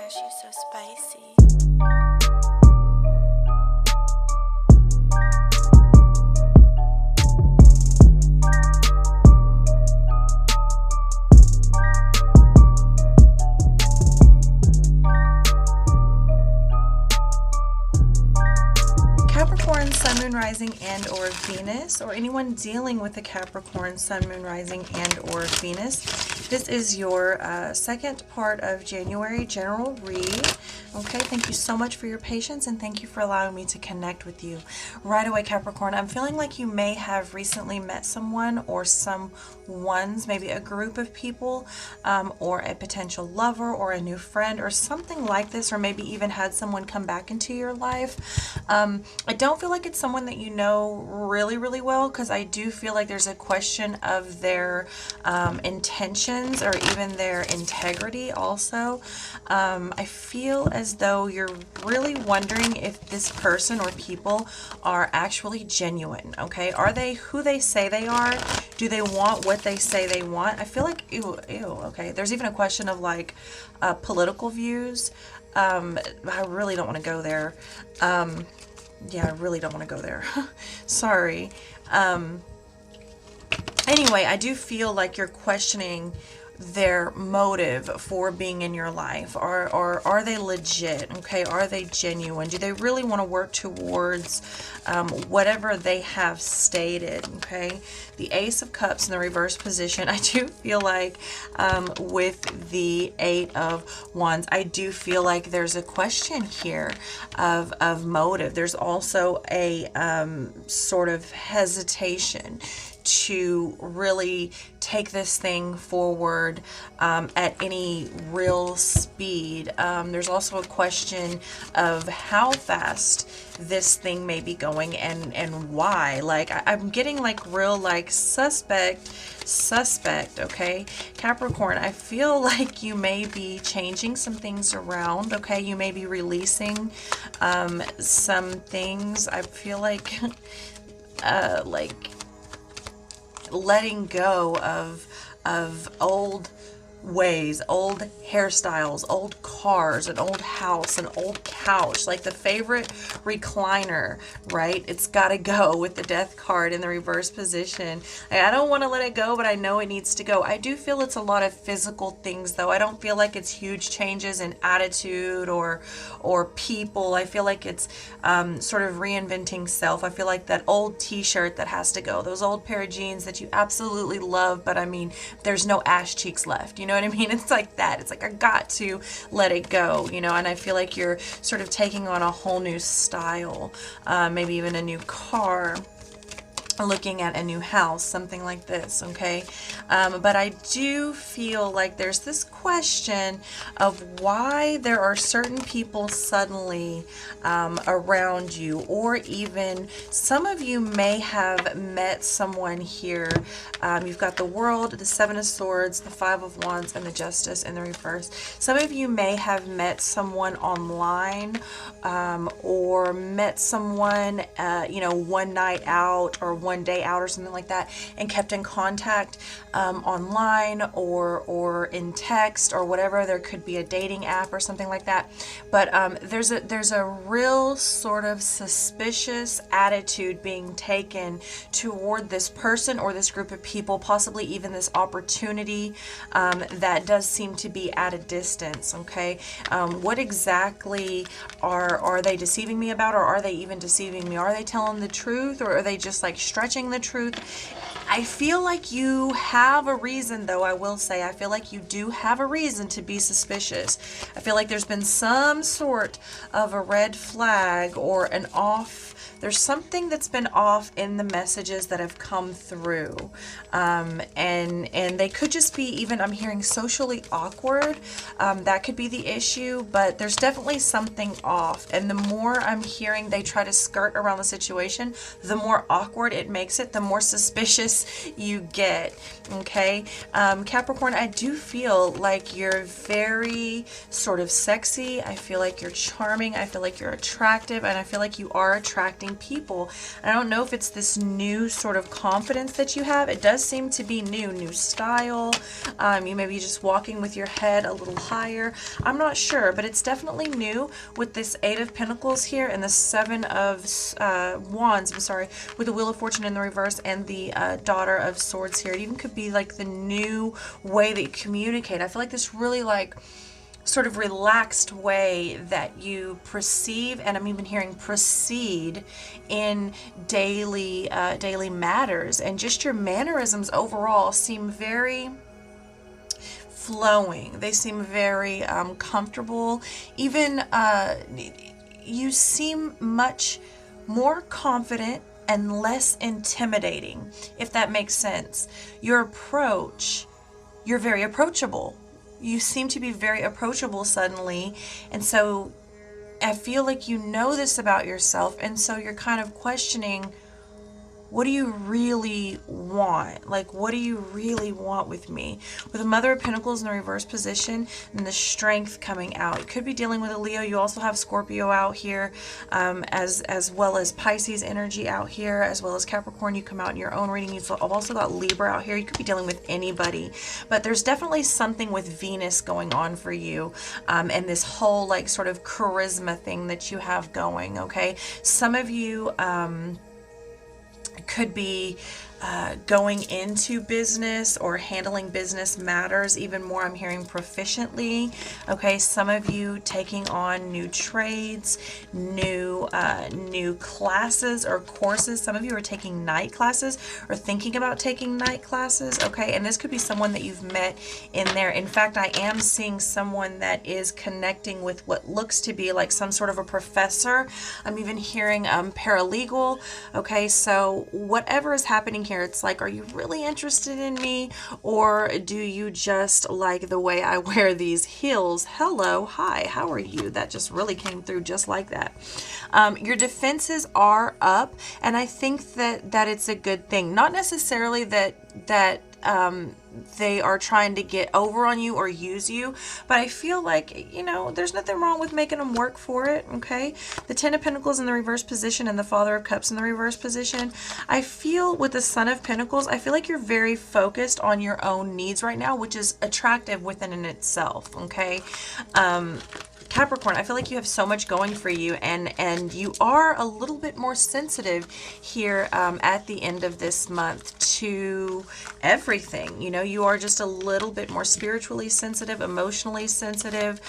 gosh, you're so spicy. Capricorn, Sun, Moon, Rising, and or Venus, or anyone dealing with a Capricorn, Sun, Moon, Rising, and or Venus. This is your second part of January general read. Okay, thank you so much for your patience, and thank you for allowing me to connect with you. Right away, Capricorn, I'm feeling like you may have recently met someone or someone's, maybe a group of people, or a potential lover or a new friend or something like this, or maybe even had someone come back into your life. I don't feel like it's someone that you know really, really well, because I do feel like there's a question of their intentions or even their integrity also. I feel as though you're really wondering if this person or people are actually genuine, okay? Are they who they say they are? Do they want what they say they want? I feel like, ew, okay. There's even a question of like political views. I really don't want to go there. Yeah, I really don't want to go there. Sorry. Anyway, I do feel like you're questioning their motive for being in your life. Are they legit? Okay, are they genuine? Do they really want to work towards whatever they have stated? Okay, the Ace of Cups in the reverse position. I do feel like with the Eight of Wands, I do feel like there's a question here of motive. There's also a sort of hesitation to really take this thing forward at any real speed. There's also a question of how fast this thing may be going and why. Like I'm getting like real like suspect, okay? Capricorn, I feel like you may be changing some things around, okay? You may be releasing some things. I feel like letting go of old ways, old hairstyles, old cars, an old house, an old couch, like the favorite recliner, right? It's got to go with the Death card in the reverse position. I don't want to let it go, but I know it needs to go. I do feel it's a lot of physical things though. I don't feel like it's huge changes in attitude or people. I feel like it's sort of reinventing self. I feel like that old t-shirt that has to go, those old pair of jeans that you absolutely love, but I mean, there's no ass cheeks left, you know what I mean? It's like that. It's like I got to let it go, you know, and I feel like you're sort of taking on a whole new style, maybe even a new car, looking at a new house, something like this, okay? But I do feel like there's this question of why there are certain people suddenly around you, or even some of you may have met someone here. You've got the World, the Seven of Swords, the Five of Wands, and the Justice in the reverse. Some of you may have met someone online, or met someone, you know, one night out or one day out or something like that, and kept in contact online or in text or whatever. There could be a dating app or something like that, but there's a real sort of suspicious attitude being taken toward this person or this group of people, possibly even this opportunity that does seem to be at a distance, okay? What exactly are they deceiving me about, or are they even deceiving me? Are they telling the truth, or are they just like stretching the truth? I feel like you have a reason, though. I will say I feel like you do have a reason to be suspicious. I feel like there's been some sort of a red flag or an off. There's something that's been off in the messages that have come through, and they could just be even, I'm hearing socially awkward. That could be the issue, but there's definitely something off, and the more I'm hearing they try to skirt around the situation, the more awkward it makes it, the more suspicious you get, okay? Capricorn, I do feel like you're very sort of sexy. I feel like you're charming. I feel like you're attractive, and I feel like you are attracting young people. I don't know if it's this new sort of confidence that you have. It does seem to be new style. You may be just walking with your head a little higher. I'm not sure, but it's definitely new with this Eight of Pentacles here and the Seven of Wands, I'm sorry, with the Wheel of Fortune in the reverse and the Daughter of Swords here. It even could be like the new way that you communicate. I feel like this really like sort of relaxed way that you perceive, and I'm even hearing proceed in daily matters, and just your mannerisms overall seem very flowing. They seem very comfortable. Even you seem much more confident and less intimidating, if that makes sense. Your approach, you're very approachable. You seem to be very approachable suddenly, and so I feel like you know this about yourself, and so you're kind of questioning, what do you really want? Like, what do you really want with me? With the Mother of Pentacles in the reverse position and the Strength coming out. You could be dealing with a Leo. You also have Scorpio out here, as well as Pisces energy out here, as well as Capricorn. You come out in your own reading. You've also got Libra out here. You could be dealing with anybody. But there's definitely something with Venus going on for you, and this whole like sort of charisma thing that you have going, okay? Some of you could be going into business or handling business matters even more. I'm hearing proficiently. Okay, some of you taking on new trades, new classes or courses. Some of you are taking night classes or thinking about taking night classes. Okay, and this could be someone that you've met in there. In fact, I am seeing someone that is connecting with what looks to be like some sort of a professor. I'm even hearing paralegal. Okay, so whatever is happening here, it's like, are you really interested in me, or do you just like the way I wear these heels? Hello, hi, how are you? That just really came through just like that. Your defenses are up, and I think that it's a good thing. Not necessarily that they are trying to get over on you or use you, but I feel like, you know, there's nothing wrong with making them work for it, okay? The Ten of Pentacles in the reverse position and the Father of Cups in the reverse position. I feel with the Son of Pentacles, I feel like you're very focused on your own needs right now, which is attractive within in itself, okay? Capricorn, I feel like you have so much going for you, and you are a little bit more sensitive here at the end of this month to everything. You know, you are just a little bit more spiritually sensitive, emotionally sensitive,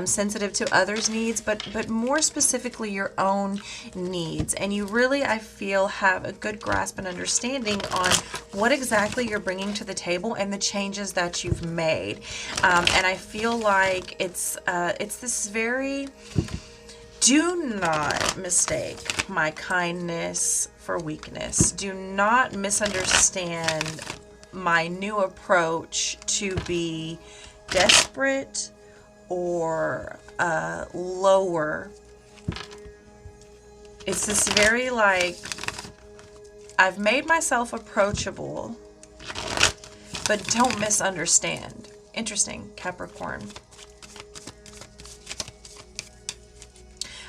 sensitive to others' needs, but more specifically your own needs. And you really, I feel, have a good grasp and understanding on what exactly you're bringing to the table and the changes that you've made. And I feel like it's this very, do not mistake my kindness for weakness. Do not misunderstand my new approach to be desperate or lower. It's this very like, I've made myself approachable, but don't misunderstand. Interesting, Capricorn.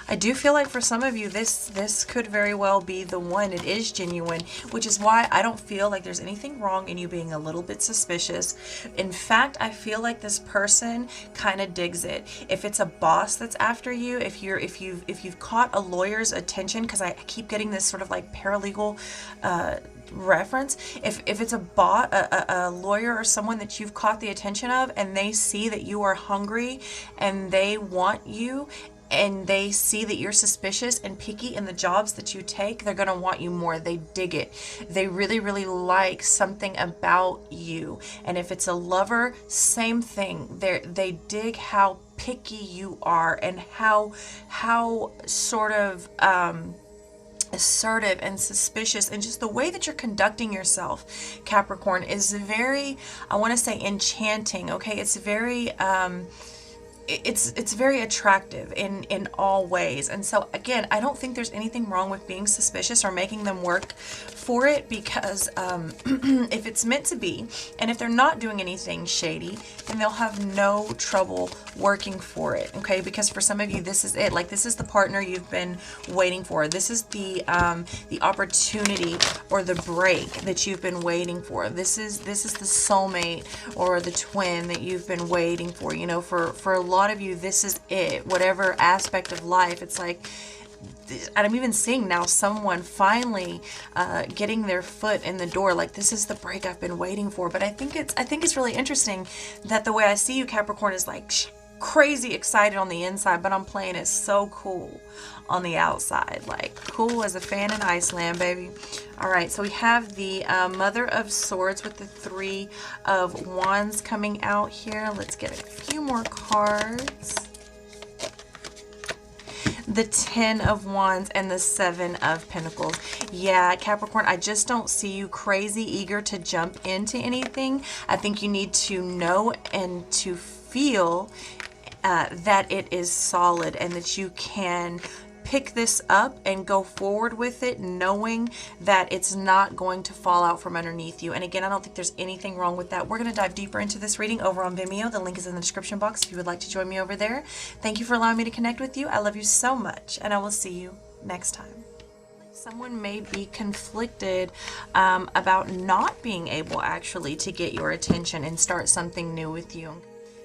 I do feel like for some of you, this could very well be the one. It is genuine, which is why I don't feel like there's anything wrong in you being a little bit suspicious. In fact, I feel like this person kind of digs it. If it's a boss that's after you, if you've caught a lawyer's attention, because I keep getting this sort of like paralegal reference. If it's a lawyer or someone that you've caught the attention of, and they see that you are hungry and they want you, and they see that you're suspicious and picky in the jobs that you take, they're going to want you more. They dig it. They really, really like something about you. And if it's a lover, same thing. They dig how picky you are and how sort of assertive and suspicious, and just the way that you're conducting yourself, Capricorn, is very, I want to say, enchanting. Okay, it's very it's very attractive in all ways. And so again, I don't think there's anything wrong with being suspicious or making them work for it, because if it's meant to be, and if they're not doing anything shady, then they'll have no trouble working for it, okay? Because for some of you, this is it. Like, this is the partner you've been waiting for. This is the opportunity or the break that you've been waiting for. This is the soulmate or the twin that you've been waiting for. You know, for a lot of you, this is it. Whatever aspect of life, it's like, I'm even seeing now someone finally getting their foot in the door. Like, this is the break I've been waiting for. But I think it's really interesting that the way I see you, Capricorn, is like crazy excited on the inside, but I'm playing it so cool on the outside. Like, cool as a fan in Iceland, baby. All right, so we have the Mother of Swords with the Three of Wands coming out here. Let's get a few more cards. The Ten of Wands and the Seven of Pentacles. Yeah, Capricorn, I just don't see you crazy eager to jump into anything. I think you need to know and to feel that it is solid, and that you can pick this up and go forward with it, knowing that it's not going to fall out from underneath you. And again, I don't think there's anything wrong with that. We're going to dive deeper into this reading over on Vimeo. The link is in the description box if you would like to join me over there. Thank you for allowing me to connect with you. I love you so much, and I will see you next time. Someone may be conflicted about not being able actually to get your attention and start something new with you.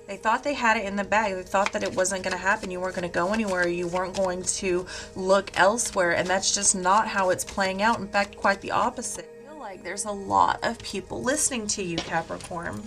They thought they had it in the bag. They thought that it wasn't going to happen. You weren't going to go anywhere. You weren't going to look elsewhere. And that's just not how it's playing out. In fact, quite the opposite. I feel like there's a lot of people listening to you, Capricorn.